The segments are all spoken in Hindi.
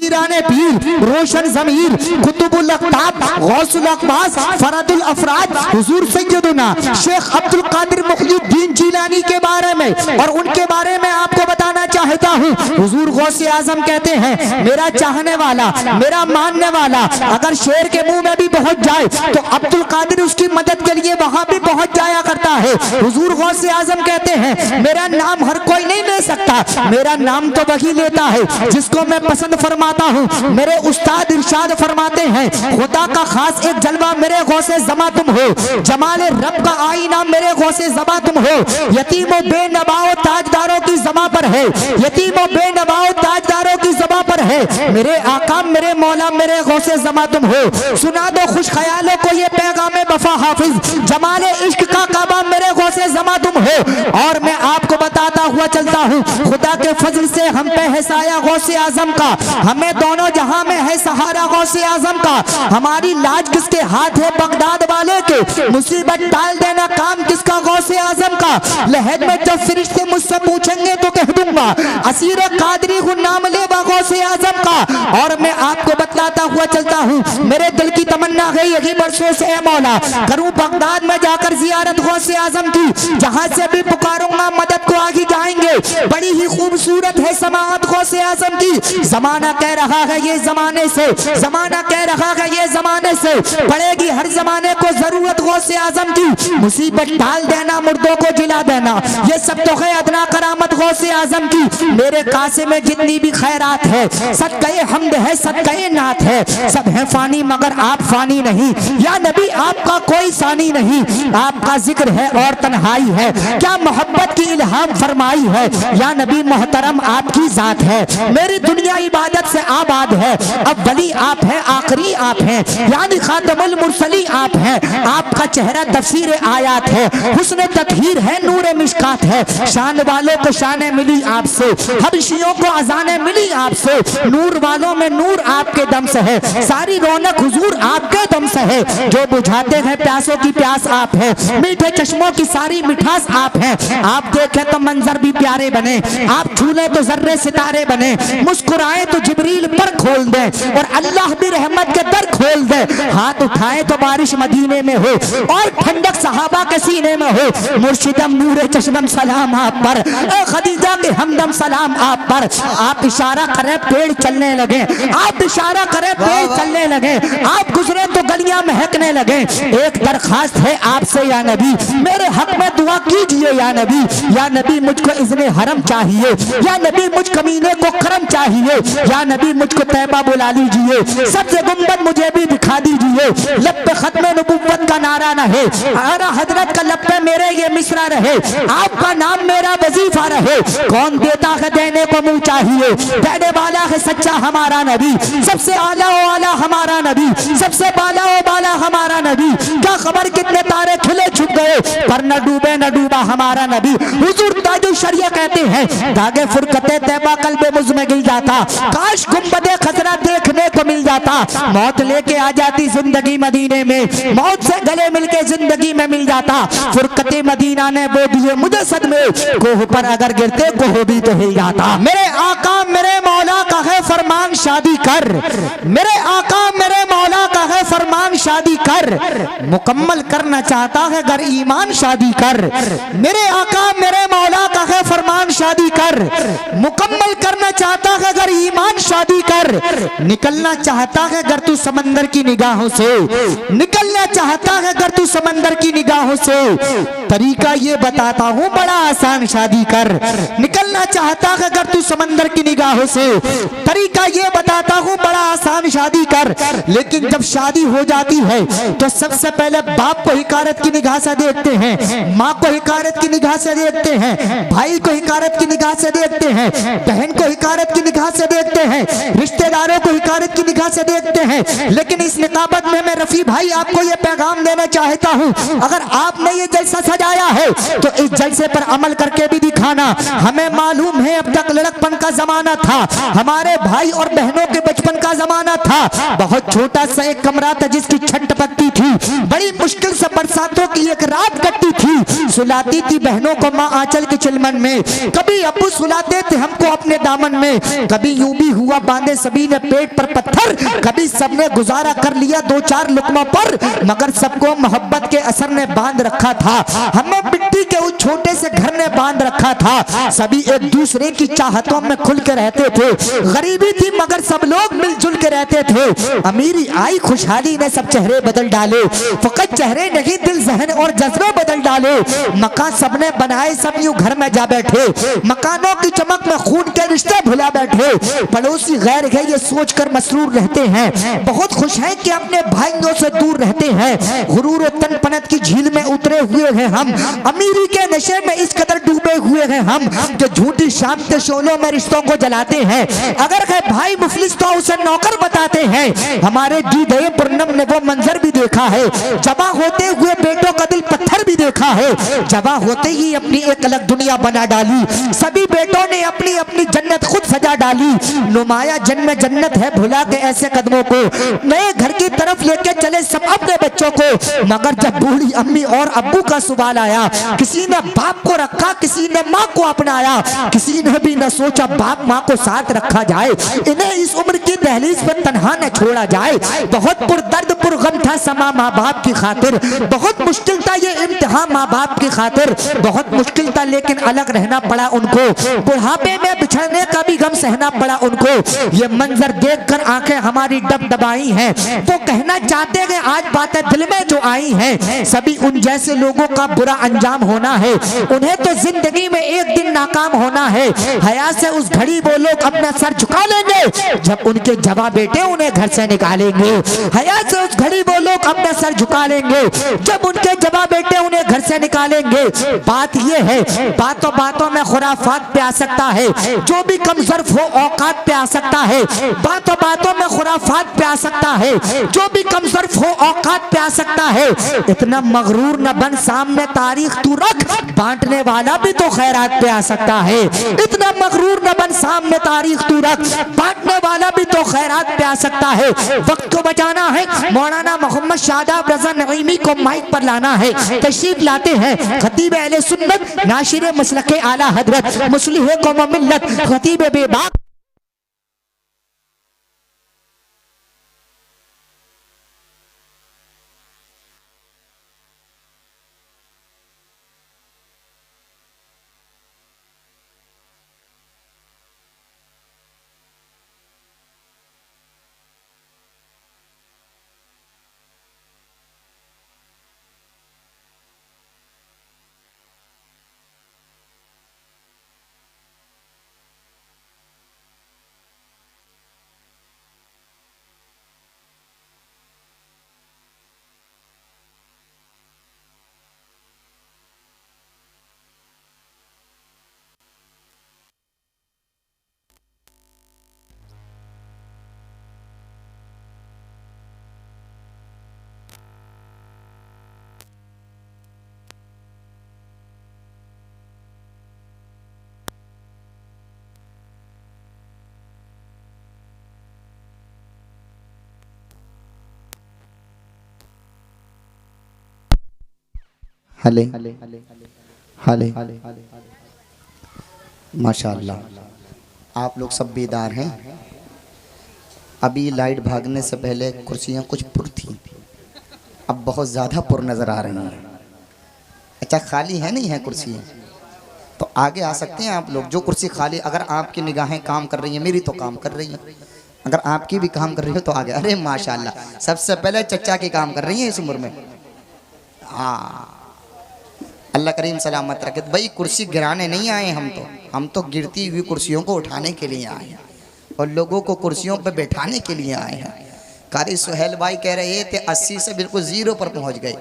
पीराने पीर, रोशन ज़मीर, कुतुबुल अक़ताब, गौसुल अक़वास, फरदुल अफ़राद हुज़ूर सैयदुना शेख अब्दुल कादिर मुहीउद्दीन जिलानी के बारे में और उनके बारे में आपको बताना चाहता हूँ। हुज़ूर गौसे आज़म कहते हैं मेरा चाहने वाला, मेरा मानने वाला अगर शेर के मुंह में भी पहुंच जाए तो अब्दुल कादिर उसकी मदद के लिए वहां भी पहुंच जाया करता है। हुज़ूर गौसे आज़म कहते हैं मेरा नाम हर कोई नहीं ले सकता, मेरा नाम तो वही लेता है जिसको मैं पसंद फरमाता हूँ। मेरे उस्ताद इरशाद फरमाते हैं खुदा का खास एक जलवा मेरे गौसे ज़मा तुम हो, जमाले रब का आईना मेरे गौसे ज़मा तुम हो। यतीमों बेनवाओ ताजदारों की ज़मा पर है, यतीमों बेनवाओ ताजदारों की ज़मा पर है। मेरे आका मेरे मौला मेरे गौसे ज़मा तुम हो। सुना दो खुश ख्यालों को ये पैगाम वफा हाफिज, जमाले इश्क का काबा मेरे गौसे ज़मा तुम हो। और मैं आपको बताता हुआ चलता हूँ खुदा के फजल से हम पे है साया गौसे आज़म का, हमें दोनों जहां में है सहारा गौसे आज़म का। हमारी लाज किसके हाथ है बगदाद वाले के, मुसीबत टाल देना काम किसका गौसे आज़म का। लहद में जब फरिश्ते मुझसे पूछेंगे तो कह दूंगा असीर कादरी हूँ नाम ले गौसे आज़म का। और मैं आपको बतलाता हुआ चलता हूँ मेरे दिल की तमन्ना है यही बरसों से है मौला करूँ बगदाद में जाकर जियारत गौसे आज़म की, जहाँ से भी पुकारूंगा मदद को आगे जाएंगे। बड़ी ही खूबसूरत है समाअत गौसे आज़म की। जमाना कह रहा है ये जमाने से, जमाना कह रहा है ये जमाने से, पड़ेगी हर जमाने को जरूरत गौसे आज़म की। मुसीबत डाल देना मुर्दों को जिला देना ये सब तो है अदना करामत गौसे आज़म की। मेरे कासे में जितनी भी खैरात है सदक़े हम्द है सदक़े नात है, सब है फानी मगर आप फानी नहीं। या नबी आपका कोई सानी नहीं, आपका जिक्र है और तन्हाई है, क्या मोहब्बत की इल्हाम फरमाई है। या नबी मोहतरम आपकी जात है, मेरी दुनिया इबादत से आबाद है। अब वली आप हैं आखिरी आप हैं, यानी खातमुल मुरसली आप हैं। आपका चेहरा तफसीर आयात है, हुस्न तत्हीर है नूर मिशकात है। शान वालों को शाने मिली आपसे, हबशियों को अजाने मिली आपसे। नूर वालों में नूर आपके दम से है, सारी रौनक हुजूर आपके दम से है। जो बुझाते हैं प्यासों की प्यास आप हैं, मीठे चश्मों की सारी मिठास आप हैं। आप देखें तो मंजर भी प्यारे बने, आप छूले तो जर्रे सितारे बने, मुस्कुराए तो जिब्रील पर खोल दे और अल्लाह भी रहमत के दर खोल दे। हाथ उठाए तो बारिश मदीने में हो और ठंडक सहाबा के सीने में हो। मुर्शिदम नूरे चश्मम सलाम आप पर, ए खदीजा के हमदम सलाम आप पर। आप इशारा करें पेड़ चलने लगे, आप इशारा करें पेड़ चलने लगे, आप गुजरे तो गलियां महकने लगे। एक दरखास्त है आपसे या नबी, मेरे हक में दुआ कीजिए या नबी। या नबी मुझको इज़्ने हरम चाहिए, या नबी मुझ कमीने को करम चाहिए। या नबी मुझको तैबा बुला लीजिए, सबसे गुंबद मुझे भी दिखा दीजिए। लब पे खत्म नबुव्वत का नारा न है, आरा हजरत का लब पे मेरे ये मिसरा रहे, आपका नाम मेरा वजीफा रहे। कौन देता है देने को मुंह चाहिए, देने वाला है सच्चा हमारा नबी। सबसे आला ओ आला हमारा नबी, सबसे बाला ओ बाला हमारा नबी। क्या खबर कितने तारे खिले छुप गए पर न डूबे न डूबा हमारा नबी। हुजूर ताजुल शरिया कहते हैं धागे फुरकते तैबा कल्बे मुझ में गिल जाता, काश गुंबदे खतरा देखने को मिल जाता। मौत लेके आ जाती जिंदगी मदीने में, मौत से गले मिलके जिंदगी में मिल जाता। फुरकते मदीना ने वो दिए मुझे सदमे, कोह पर अगर गिरते कोह भी तो हिल जाता। मेरे आका मेरे मौला का है फरमान शादी कर, मेरे आका मेरे मौला का है फरमान शादी कर। मुकम्मल करना चाहता है अगर ईमान शादी कर। मेरे आका मेरे मौला का है फरमान शादी कर। मुकम्मल करना चाहता है अगर ईमान शादी कर। निकलना चाहता है अगर तू समंदर की निगाहों से, निकलना चाहता है अगर तू समंदर की निगाहों से। तरीका ये बताता हूँ बड़ा आसान शादी कर। निकलना चाहता है अगर तू समंदर की निगाहों से, तरीका ये बताता हूँ बड़ा आसान शादी कर। लेकिन जब शादी हो जाती है तो सबसे पहले बाप को हिकारत की निगाह से देखते हैं, माँ को हिकारत की निगाह से देखते हैं, भाई को हिकारत की निगाह से देखते हैं, बहन को हिकारत की निगाह से देखते हैं, रिश्तेदारों को हिकारत की निगाह से देखते हैं। लेकिन इस निकाबत में मैं रफी भाई आपको ये पैगाम देना चाहता हूँ, अगर आपने ये जलसा सजाया है तो इस जलसे पर अमल करके भी दिखाना। हमें मालूम है अब तक लड़कपन का जमाना था, हमारे भाई और बहनों के बचपन का जमाना था। बहुत छोटा सा एक कमरा था जिसकी छत टपकती थी, बड़ी मुश्किल से बरसातों की एक रात कटती थी। सुलाती थी बहनों को माँ आंचल के चिलमन में, कभी अब्बू सुलाते थे हमको अपने दामन में। कभी यूं भी हुआ बांधे सभी ने पेट पर पत्थर, कभी सबने गुजारा कर लिया दो चार लुकमों पर, मगर सबको मोहब्बत के असर ने बांध रखा था। हमें मिट्टी के उस छोटे से घर ने बांध रखा था। सभी एक दूसरे की चाहतों में खुल के रहते थे। गरीबी थी मगर सब लोग मिलजुल के रहते थे। अमीरी आई खुशहाली ने सब चेहरे बदल डाले, फकत चेहरे नहीं दिल जहन और जज्बे बदल डाले। मकान सबने बनाए सब यूं घर में जा बैठे, मकानों की चमक में खून के रिश्ते भुला बैठे। पड़ोसी गैर है ये सोचकर मसरूर रहते हैं, बहुत खुश हैं कि अपने भाइयों से दूर रहते हैं। गुरूर और तनपनत की झील में उतरे हुए हैं हम, अमीरी के नशे में इस कदर डूबे हुए हैं हम कि झूठी शाम के शोलों में रिश्तों को जलाते हैं। अगर है भाई मुफलिस तो उसे नौकर बताते हैं। हमारे दीदे पुरनम ने वो मंजर भी देखा है, जबा होते हुए बेटों का दिल पत्थर भी देखा है। जबा होते ही अपनी एक अलग दुनिया बना डाली, सभी बेटों ने अपनी अपनी जन्नत खुद सजा डाली। नुमाया जन्म जन्नत है भुला के ऐसे कदमों को, नए घर की तरफ लेके चले सब अपने बच्चों को। मगर जब बूढ़ी अम्मी और अब्बू का सवाल आया, किसी ने बाप को रखा किसी ने माँ को अपनाया, किसी ने भी न सोचा बाप माँ को साथ रखा जाए, इन्हें इस उम्र की दहलीज पर तन्हा न छोड़ा जाए। बहुत पुरदर्द पुरगम था समा माँ बाप की खातिर, बहुत मुश्किल था ये इम्तिहान माँ बाप की खातिर, बहुत मुश्किल था लेकिन अलग रहना पड़ा उनको। बुढ़ापे में बिछड़ने का भी गम सहना पड़ा उनको। ये मंजर देखकर आंखें हमारी डब दबाई हैं, वो कहना चाहते हैं आज बातें दिल में जो आई हैं। सभी उन जैसे लोगों का बुरा अंजाम होना है, उन्हें तो जिंदगी में एक दिन नाकाम होना है। हया से उस घड़ी वो लोग अपना सर झुका लेंगे जब उनके जवा बेटे उन्हें घर से निकालेंगे। हया से उस घड़ी वो लोग अपना सर झुका लेंगे जब उनके जवा बेटे उन्हें घर से निकालेंगे। बात ये है बातों बातों में खुराफात पे आ सकता है, जो भी कम ज़र्फ हो औकात पे आ सकता है। बातों बातों में खुराफात पे आ सकता है, जो भी कम ज़र्फ हो औकात पे आ सकता है। इतना मगरूर न बन सामने तारीख तू रख, बांटने वाला भी तो खैरात पे आ सकता है। इतना मगरूर न बन सामने तारीख तू रख, बांटने वाला भी तो खैरात पे आ सकता है। वक्त को बचाना है, मौलाना मोहम्मद शादाब रजा नईमी को माइक पर लाना है। तशरीफ लाते हैं खतीब अहले सुन्नत नाशिर मसलके आला हजरत मुस्लिह कौम मिल्लत खतीब बेबाक। हले हले माशाअल्लाह आप लोग सब बेदार हैं। अभी लाइट भागने से पहले कुर्सियां कुछ पुर थी, अब बहुत ज़्यादा पुर नज़र आ रही हैं। अच्छा खाली है नहीं है कुर्सियाँ तो आगे आ सकते हैं आप लोग। जो कुर्सी खाली, अगर आपकी निगाहें काम कर रही हैं, मेरी तो काम कर रही हैं, अगर आपकी भी काम कर रही हो तो आगे। अरे माशाअल्लाह सबसे पहले चचा की काम कर रही हैं इस उम्र में। हाँ अल्लाह करीम सलामत रखे। भाई कुर्सी गिराने नहीं आए हम तो गिरती हुई कुर्सियों को उठाने के लिए आए हैं और लोगों को कुर्सियों पर बैठाने के लिए आए हैं। कारी सुहेल भाई कह रहे थे 80 से बिल्कुल 0 पर पहुंच गए,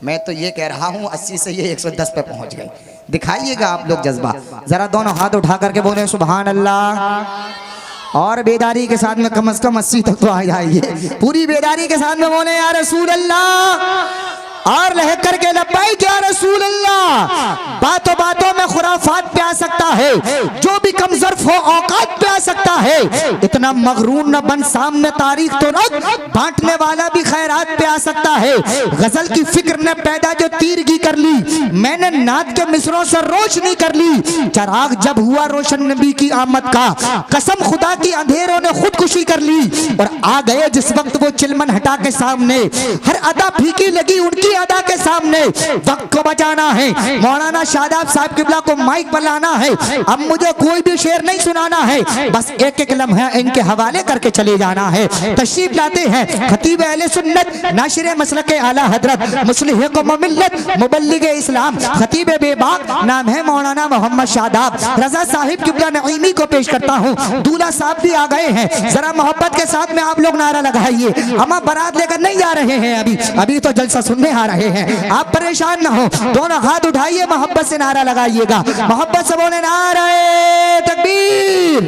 मैं तो ये कह रहा हूँ 80 से ये 110 पे पहुंच गए। दिखाइएगा आप लोग जज्बा, जरा दोनों हाथ उठा करके बोले सुभान अल्लाह। और बेदारी के साथ में कम से कम 80 तक तो आ जाइए। पूरी बेदारी के साथ में बोले या रसूल अल्लाह और लह करके लब्बैक या रसूल अल्लाह। बातों बातों में खुराफात पे आ सकता है, जो भी कम ज़र्फ हो औकात पे आ सकता है। इतना मगरूर न बन, सामने तारीख तो रख, बांटने वाला भी खैरात पे आ सकता है। गजल की फिक्र ने पैदा जो तीरगी कर ली, मैंने नात के मिसरों से रोशनी कर ली। चराग जब हुआ रोशन नबी की आमद का, कसम खुदा की अंधेरों ने खुदकुशी कर ली। और आ गए जिस वक्त वो चिलमन हटा के सामने, हर अदा फीकी लगी उनकी अदा के सामने। वक्त को बचाना है, मौलाना शादाब साहब किबला को माइक पर लाना है। अब मुझे कोई भी शेर नहीं सुनाना है, बस एक एक लम्हा इनके हवाले करके चले जाना है। तशरीफ लाते हैं खतीब अहले सुन्नत, नाशिर मसलक आला हजरत, मुस्लिह कौम मिल्लत, मुबल्लिग इस्लाम, खतीब बेबाक, नाम है मौलाना मोहम्मद शादाब रजा साहिब किबला नईमी को पेश करता हूँ। दूल्हा साहब भी आ गए हैं, जरा मोहब्बत के साथ में आप लोग नारा लगाइए। हम बारात लेकर नहीं जा रहे हैं, अभी तो जलसा सुनने आ रहे हैं। आप परेशान ना हो, दोनों हाथ उठाइए, मोहब्बत से नारा लगाइएगा। मोहब्बत से बोले नारे तकबीर।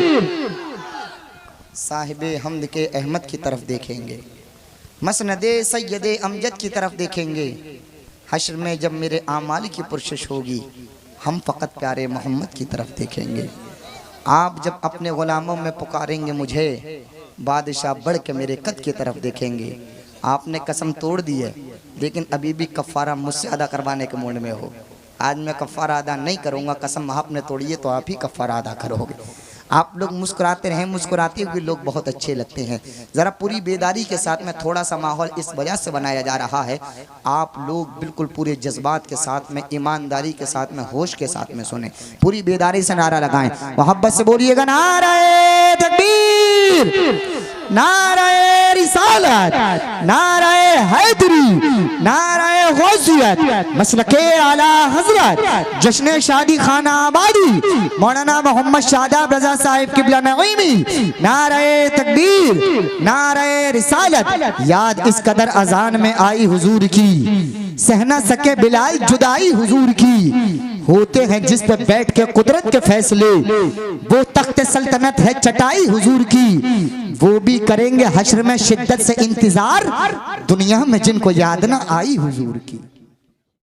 साहिबे हमद के अहमद की तरफ देखेंगे, मसनदे सैयदे अमजद की तरफ देखेंगे। हश्र में जब मेरे आमाल की पुरशिश होगी, हम फ़कत प्यारे मोहम्मद की तरफ देखेंगे। आप जब अपने गुलामों में पुकारेंगे मुझे, बादशाह बढ़ के मेरे कद की तरफ देखेंगे। आपने कसम तोड़ दी है, लेकिन अभी भी कफ़ारा मुझसे अदा करवाने के मूड में हो। आज मैं कफ़ारा अदा नहीं करूँगा, कसम आपने तोड़ी है तो आप ही कफ़ारा अदा करोगे। आप लोग मुस्कुराते रहें, मुस्कुराते हुए लोग बहुत अच्छे लगते हैं। ज़रा पूरी बेदारी के साथ में थोड़ा सा माहौल इस वजह से बनाया जा रहा है, आप लोग बिल्कुल पूरे जज्बात के साथ में, ईमानदारी के साथ में, होश के साथ में सुने। पूरी बेदारी से नारा लगाएं, मोहब्बत से बोलिएगा नारे तकबीर, नारे रिसालत, नारे हैदरी, नारे गौसियत, मसलके आला हजरत, जश्न शादी खाना आबादी, मौलाना मोहम्मद शादाब रजा साहिब किबला नईमी। नारे तकबीर, नारे रिसालत। याद इस कदर अजान में आई हुजूर की, सह न सके बिलाल जुदाई हुजूर की। होते हैं जिस पे बैठ के कुदरत के फैसले, वो तख्त सल्तनत है चटाई हुजूर की। वो भी करेंगे हश्र में शिद्दत से इंतजार, दुनिया में जिनको याद ना आई हुजूर की।